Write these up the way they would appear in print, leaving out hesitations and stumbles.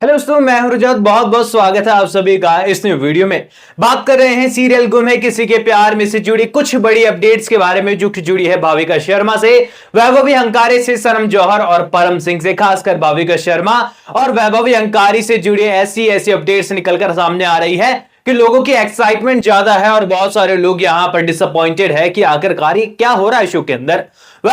Hello दोस्तों, मैं हूं रजत। बहुत बहुत स्वागत है आप सभी का इस न्यू वीडियो में। बात कर रहे हैं सीरियल गुम है किसी के प्यार में से जुड़ी कुछ बड़ी अपडेट्स के बारे में, जो कि जुड़ी है भाविका शर्मा से, वैभवी हंकारे से, सनम जौहर और परम सिंह से। खासकर भाविका शर्मा और वैभवी हंकारे से जुड़ी ऐसी ऐसी अपडेट्स निकलकर सामने आ रही है कि लोगों की एक्साइटमेंट ज्यादा है और बहुत सारे लोग यहां पर डिसअपॉइंटेड है कि आखिरकार क्या हो रहा है शो के अंदर।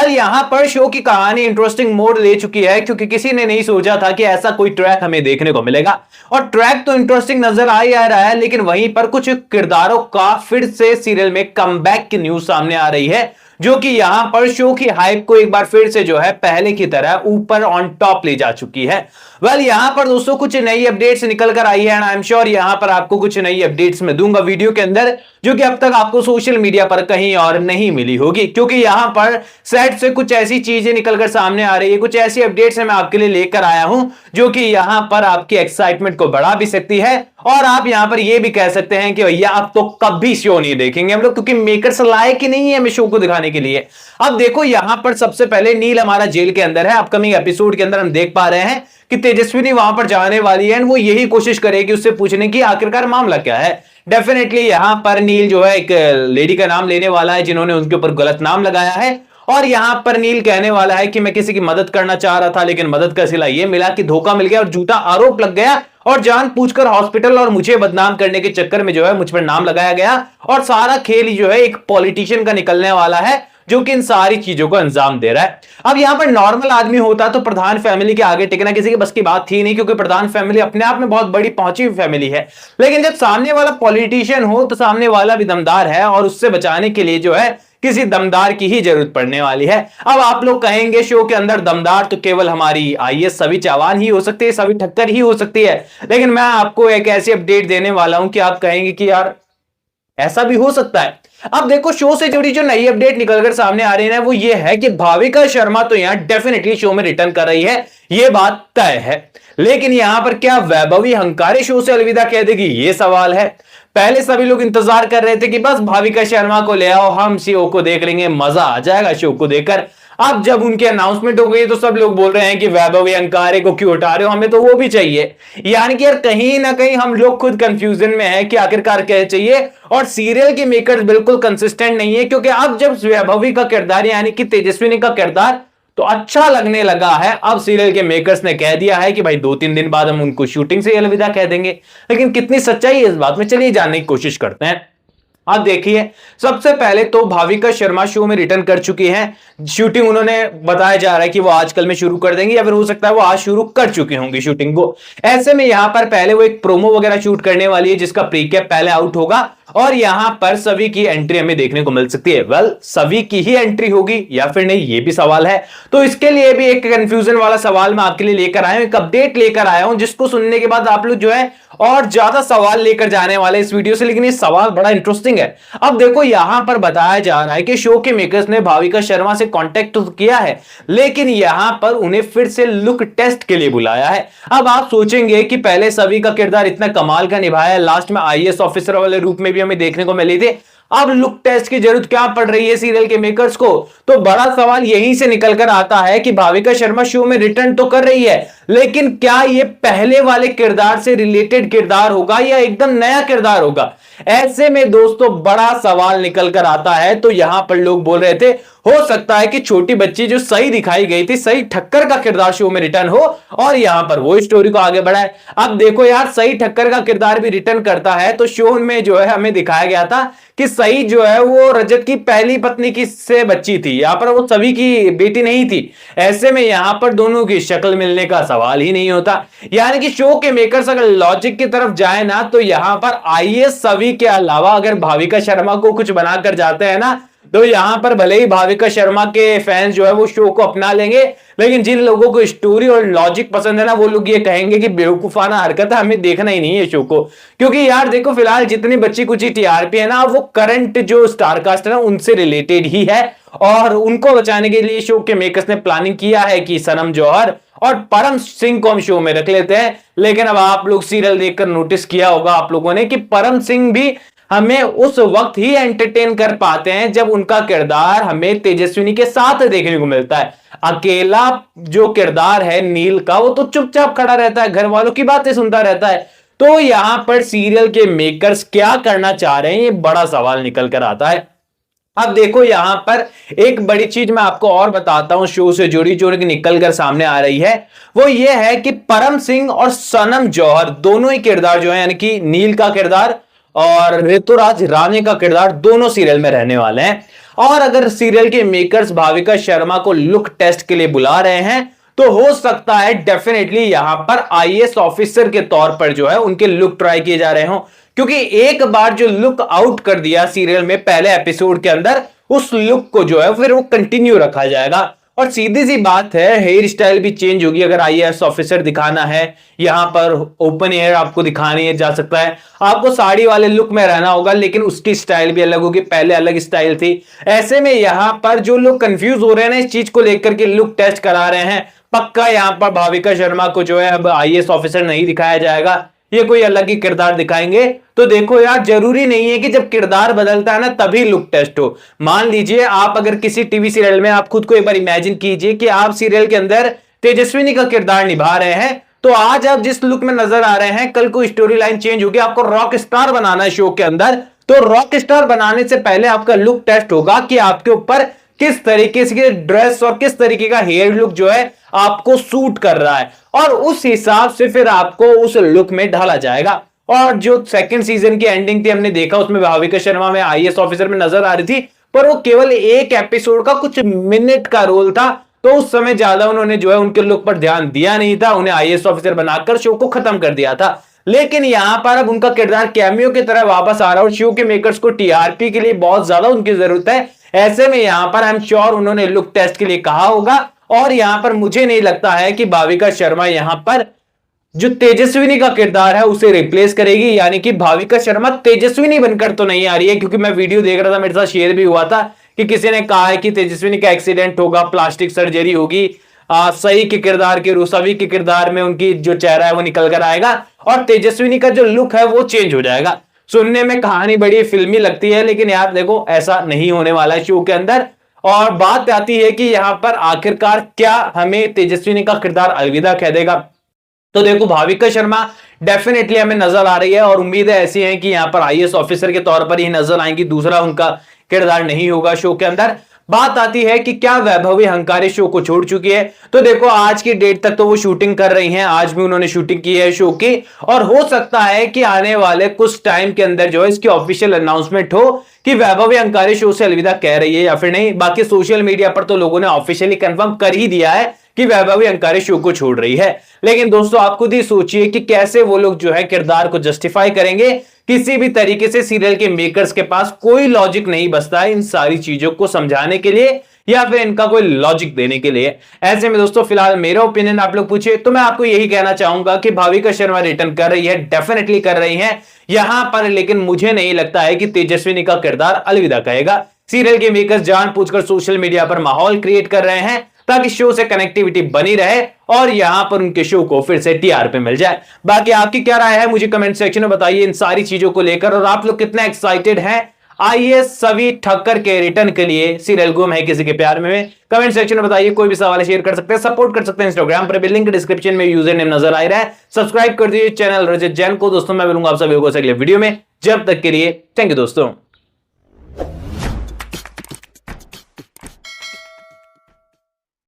यहां पर शो की कहानी इंटरेस्टिंग मोड़ ले चुकी है, क्योंकि किसी ने नहीं सोचा था कि ऐसा कोई ट्रैक हमें देखने को मिलेगा। और ट्रैक तो इंटरेस्टिंग नजर आ ही आ रहा है, लेकिन वहीं पर कुछ किरदारों का फिर से सीरियल में कमबैक की न्यूज सामने आ रही है, जो कि यहां पर शो की हाइप को एक बार फिर से जो है पहले की तरह ऊपर ऑन टॉप ले जा चुकी है। यहां पर दोस्तों कुछ नई अपडेट्स निकल कर आई है एंड आई एम श्योर यहां पर आपको कुछ नई अपडेट्स मैं दूंगा वीडियो के अंदर, जो कि अब तक आपको सोशल मीडिया पर कहीं और नहीं मिली होगी। क्योंकि यहां पर सेट से कुछ ऐसी चीजें निकलकर सामने आ रही है, कुछ ऐसी अपडेट्स मैं आपके लिए लेकर आया हूं जो कि यहां पर आपकी एक्साइटमेंट को बढ़ा भी सकती है, और आप यहां पर यह भी कह सकते हैं कि भैया आप तो कभी शो नहीं देखेंगे हम लोग, क्योंकि मेकर्स लायक ही नहीं है हमें शो को दिखाने के लिए। अब देखो यहां पर सबसे पहले नील हमारा जेल के अंदर है। अपकमिंग एपिसोड के अंदर हम देख पा रहे हैं कि तेजस्विनी वहां पर जाने वाली है, वो यही कोशिश करेगी उससे पूछने की आखिरकार मामला क्या है। डेफिनेटली यहां पर नील जो है एक लेडी का नाम लेने वाला है जिन्होंने उनके ऊपर गलत नाम लगाया है, और यहां पर नील कहने वाला है कि मैं किसी की मदद करना चाह रहा था, लेकिन मदद का सिला यह मिला कि धोखा मिल गया और झूठा आरोप लग गया, और जान पूछकर हॉस्पिटल और मुझे बदनाम करने के चक्कर में जो है मुझ पर नाम लगाया गया, और सारा खेल जो है एक पॉलिटिशियन का निकलने वाला है जो कि इन सारी चीजों को अंजाम दे रहा है। अब यहां पर नॉर्मल आदमी होता तो प्रधान फैमिली के आगे टिकना किसी के बस की बात थी नहीं, क्योंकि प्रधान फैमिली अपने आप में बहुत बड़ी पहुंची हुई फैमिली है। लेकिन जब सामने वाला पॉलिटिशियन हो तो सामने वाला भी दमदार है, और उससे बचाने के लिए जो है किसी दमदार की ही जरूरत पड़ने वाली है। अब आप लोग कहेंगे शो के अंदर दमदार तो केवल हमारी आईएएस सभी चौहान ही हो सकती है, सभी ठक्कर ही हो सकती है, लेकिन मैं आपको एक ऐसी अपडेट देने वाला हूं कि आप कहेंगे कि यार ऐसा भी हो सकता है। अब देखो शो से जुड़ी जो नई अपडेट निकलकर सामने आ रही है वो ये है कि भाविका शर्मा तो यहां डेफिनेटली शो में रिटर्न कर रही है, ये बात तय है। लेकिन यहां पर क्या वैभवी हंकारे शो से अलविदा कह देगी, ये सवाल है। पहले सभी लोग इंतजार कर रहे थे कि बस भाविका शर्मा को ले आओ, हम शो को देख लेंगे, मजा आ जाएगा शो को देखकर। अब जब उनकी अनाउंसमेंट हो गई तो सब लोग बोल रहे हैं कि वैभवी हंकारे को क्यों उठा रहे हो, हमें तो वो भी चाहिए। यानी कि यार कहीं ना कहीं हम लोग खुद कंफ्यूजन में है कि आखिरकार क्या चाहिए, और सीरियल के मेकर्स बिल्कुल कंसिस्टेंट नहीं है। क्योंकि अब जब वैभवी का किरदार यानी कि तेजस्विनी का किरदार तो अच्छा लगने लगा है, अब सीरियल के मेकर्स ने कह दिया है कि भाई 2-3 दिन बाद हम उनको शूटिंग से अलविदा कह देंगे। लेकिन कितनी सच्चाई है इस बात में, चलिए जानने की कोशिश करते हैं। अब देखिए सबसे पहले तो भाविका शर्मा शो में रिटर्न कर चुकी हैं। शूटिंग उन्होंने बताया जा रहा है कि वो आजकल में शुरू कर देंगी, या फिर हो सकता है वो आज शुरू कर चुकी होंगी शूटिंग को। ऐसे में यहां पर पहले वो एक प्रोमो वगैरह शूट करने वाली है जिसका प्रीकैप पहले आउट होगा, और यहां पर सभी की एंट्री हमें देखने को मिल सकती है। सभी की ही एंट्री होगी या फिर नहीं, ये भी सवाल है। तो इसके लिए भी एक कंफ्यूजन वाला सवाल मैं आपके लिए लेकर आया हूं, एक अपडेट लेकर आया हूं, जिसको सुनने के बाद आप लोग जो है और ज्यादा सवाल लेकर जाने वाले इस वीडियो से। लेकिन ये सवाल बड़ा इंटरेस्टिंग है। अब देखो यहां पर बताया जा रहा है कि शो के मेकर्स ने भाविका शर्मा से कांटेक्ट तो किया है, लेकिन यहां पर उन्हें फिर से लुक टेस्ट के लिए बुलाया है। अब आप सोचेंगे कि पहले सभी का किरदार इतना कमाल का निभाया, लास्ट में आईएएस ऑफिसर वाले रूप में भी हमें देखने को मिली थी, अब लुक टेस्ट की जरूरत क्या पड़ रही है सीरियल के मेकर्स को? तो बड़ा सवाल यहीं से निकलकर आता है कि भाविका शर्मा शो में रिटर्न तो कर रही है, लेकिन क्या ये पहले वाले किरदार से रिलेटेड किरदार होगा या एकदम नया किरदार होगा? ऐसे में दोस्तों बड़ा सवाल निकल कर आता है। तो यहां पर लोग बोल रहे थे हो सकता है कि छोटी बच्ची जो सही दिखाई गई थी, सही ठक्कर का किरदार शो में रिटर्न हो और यहां पर वो स्टोरी को आगे बढ़ाए। अब देखो यार सही ठक्कर का किरदार भी रिटर्न करता है तो शो में जो है हमें दिखाया गया था कि सही जो है वो रजत की पहली पत्नी की से बच्ची थी, यहां पर वो सभी की बेटी नहीं थी। ऐसे में यहां पर दोनों की शक्ल मिलने का सवाल ही नहीं होता। यानी कि शो के मेकर्स अगर लॉजिक की तरफ जाए ना, तो यहां पर आईएएस सभी के अलावा अगर भाविका शर्मा को कुछ बनाकर जाते हैं ना, तो यहां पर भले ही भाविका शर्मा के फैंस जो है वो शो को अपना लेंगे, लेकिन जिन लोगों को स्टोरी और लॉजिक पसंद है ना, वो लोग ये कहेंगे कि बेवकूफाना हरकत है, हमें देखना ही नहीं है शो को। क्योंकि यार देखो फिलहाल जितनी बच्ची कुछ टीआरपी है ना, वो करंट जो स्टारकास्ट है ना उनसे रिलेटेड ही है, और उनको बचाने के लिए शो के मेकर्स ने प्लानिंग किया है कि सनम जौहर और परम सिंह को हम शो में रख लेते हैं। लेकिन अब आप लोग सीरियल देखकर नोटिस किया होगा आप लोगों ने कि परम सिंह भी हमें उस वक्त ही एंटरटेन कर पाते हैं जब उनका किरदार हमें तेजस्विनी के साथ देखने को मिलता है। अकेला जो किरदार है नील का, वो तो चुपचाप खड़ा रहता है, घर वालों की बातें सुनता रहता है। तो यहां पर सीरियल के मेकर्स क्या करना चाह रहे हैं, ये बड़ा सवाल निकल कर आता है। अब देखो यहां पर एक बड़ी चीज मैं आपको और बताता हूं शो से जुड़ी, जो निकल कर सामने आ रही है, वो ये है कि परम सिंह और सनम जौहर दोनों ही किरदार जो है, यानी कि नील का किरदार और ऋतुराज राणे का किरदार, दोनों सीरियल में रहने वाले हैं। और अगर सीरियल के मेकर्स भाविका शर्मा को लुक टेस्ट के लिए बुला रहे हैं, तो हो सकता है डेफिनेटली यहां पर आईएएस ऑफिसर के तौर पर जो है उनके लुक ट्राई किए जा रहे हो, क्योंकि एक बार जो लुक आउट कर दिया सीरियल में पहले एपिसोड के अंदर, उस लुक को जो है फिर वो कंटिन्यू रखा जाएगा। और सीधी सी बात है, हेयर स्टाइल भी चेंज होगी। अगर आईएएस ऑफिसर दिखाना है, यहां पर ओपन हेयर आपको दिखानी है, जा सकता है आपको साड़ी वाले लुक में रहना होगा, लेकिन उसकी स्टाइल भी अलग होगी, पहले अलग स्टाइल थी। ऐसे में यहां पर जो लोग कंफ्यूज हो रहे हैं ना इस चीज को लेकर के लुक टेस्ट करा रहे हैं, पक्का यहां पर भाविका शर्मा को जो है अब आईएएस ऑफिसर नहीं दिखाया जाएगा, ये कोई अलग ही किरदार दिखाएंगे। तो देखो यार, जरूरी नहीं है कि जब किरदार बदलता है ना तभी लुक टेस्ट हो। मान लीजिए आप अगर किसी टीवी सीरियल में, आप खुद को एक बार इमेजिन कीजिए कि आप सीरियल के अंदर तेजस्विनी का किरदार निभा रहे हैं, तो आज आप जिस लुक में नजर आ रहे हैं, कल को स्टोरी लाइन चेंज होगी, आपको रॉक स्टार बनाना है शो के अंदर, तो रॉक स्टार बनाने से पहले आपका लुक टेस्ट होगा कि आपके ऊपर किस तरीके से ड्रेस और किस तरीके का हेयर लुक जो है आपको सूट कर रहा है, और उस हिसाब से फिर आपको उस लुक में ढाला जाएगा। और जो सेकंड सीजन की एंडिंग थी हमने देखा, उसमें भाविका शर्मा में आईएएस ऑफिसर में नजर आ रही थी, पर वो केवल एक एपिसोड का कुछ मिनट का रोल था, तो उस समय ज्यादा उन्होंने जो है उनके लुक पर ध्यान दिया नहीं था, उन्हें आईएएस ऑफिसर बनाकर शो को खत्म कर दिया था। लेकिन यहां पर अब उनका किरदार कैमियो की तरह वापस आ रहा है, और शो के मेकर्स को टीआरपी के लिए बहुत ज्यादा उनकी जरूरत है। ऐसे में यहां पर आई एम श्योर उन्होंने लुक टेस्ट के लिए कहा होगा, और यहां पर मुझे नहीं लगता है कि भाविका शर्मा यहां पर जो तेजस्विनी का किरदार है उसे रिप्लेस करेगी, यानी कि भाविका शर्मा तेजस्विनी बनकर तो नहीं आ रही है। क्योंकि मैं वीडियो देख रहा था, मेरे साथ शेयर भी हुआ था कि किसी ने कहा है कि तेजस्विनी का एक्सीडेंट होगा, प्लास्टिक सर्जरी होगी, सही के किरदार के सभी के किरदार में उनकी जो चेहरा है वो निकल कर आएगा, और तेजस्विनी का जो लुक है वो चेंज हो जाएगा। सुनने में कहानी बड़ी फिल्मी लगती है, लेकिन यार देखो ऐसा नहीं होने वाला है शो के अंदर। और बात आती है कि यहां पर आखिरकार क्या हमें तेजस्विनी का किरदार अलविदा कह देगा। तो देखो भाविका शर्मा डेफिनेटली हमें नजर आ रही है, और उम्मीदें ऐसी हैं कि यहां पर आईएएस ऑफिसर के तौर पर ही नजर आएंगी, दूसरा उनका किरदार नहीं होगा शो के अंदर। बात आती है कि क्या वैभवी हंकारे शो को छोड़ चुकी है, तो देखो आज की डेट तक तो वो शूटिंग कर रही हैं, आज भी उन्होंने शूटिंग की है शो की, और हो सकता है कि आने वाले कुछ टाइम के अंदर जो है इसकी ऑफिशियल अनाउंसमेंट हो कि वैभवी हंकारे शो से अलविदा कह रही है या फिर नहीं। बाकी सोशल मीडिया पर तो लोगों ने ऑफिशियली कंफर्म कर ही दिया है कि वैभवी हंकारे शो को छोड़ रही है। लेकिन दोस्तों आप खुद ही सोचिए कि कैसे वो लोग जो है किरदार को जस्टिफाई करेंगे। किसी भी तरीके से सीरियल के मेकर्स के पास कोई लॉजिक नहीं बचता है इन सारी चीजों को समझाने के लिए, या फिर इनका कोई लॉजिक देने के लिए। ऐसे में दोस्तों फिलहाल मेरा ओपिनियन आप लोग पूछे तो मैं आपको यही कहना चाहूंगा कि भाविका शर्मा रिटर्न कर रही है, डेफिनेटली कर रही है यहां पर, लेकिन मुझे नहीं लगता है कि तेजस्विनी का किरदार अलविदा कहेगा। सीरियल के मेकर्स जानबूझकर सोशल मीडिया पर माहौल क्रिएट कर रहे हैं ताकि शो से कनेक्टिविटी बनी रहे और यहां पर उनके शो को फिर से टीआरपी मिल जाए। बाकी आपकी क्या राय है मुझे कमेंट सेक्शन में बताइए इन सारी चीजों को लेकर, और आप लोग कितना एक्साइटेड हैं आईएएस सवी ठक्कर के रिटर्न के लिए। सीरियल गुम है किसी के प्यार में कमेंट सेक्शन में बताइए। कोई भी सवाल शेयर कर सकते हैं, सपोर्ट कर सकते हैं इंस्टाग्राम पर, लिंक डिस्क्रिप्शन में यूजर नेम नजर आ रहा है। सब्सक्राइब कर दीजिए चैनल रजत जैन को। दोस्तों मैं मिलूंगा आप सभी को अगले वीडियो में, जब तक के लिए थैंक यू दोस्तों।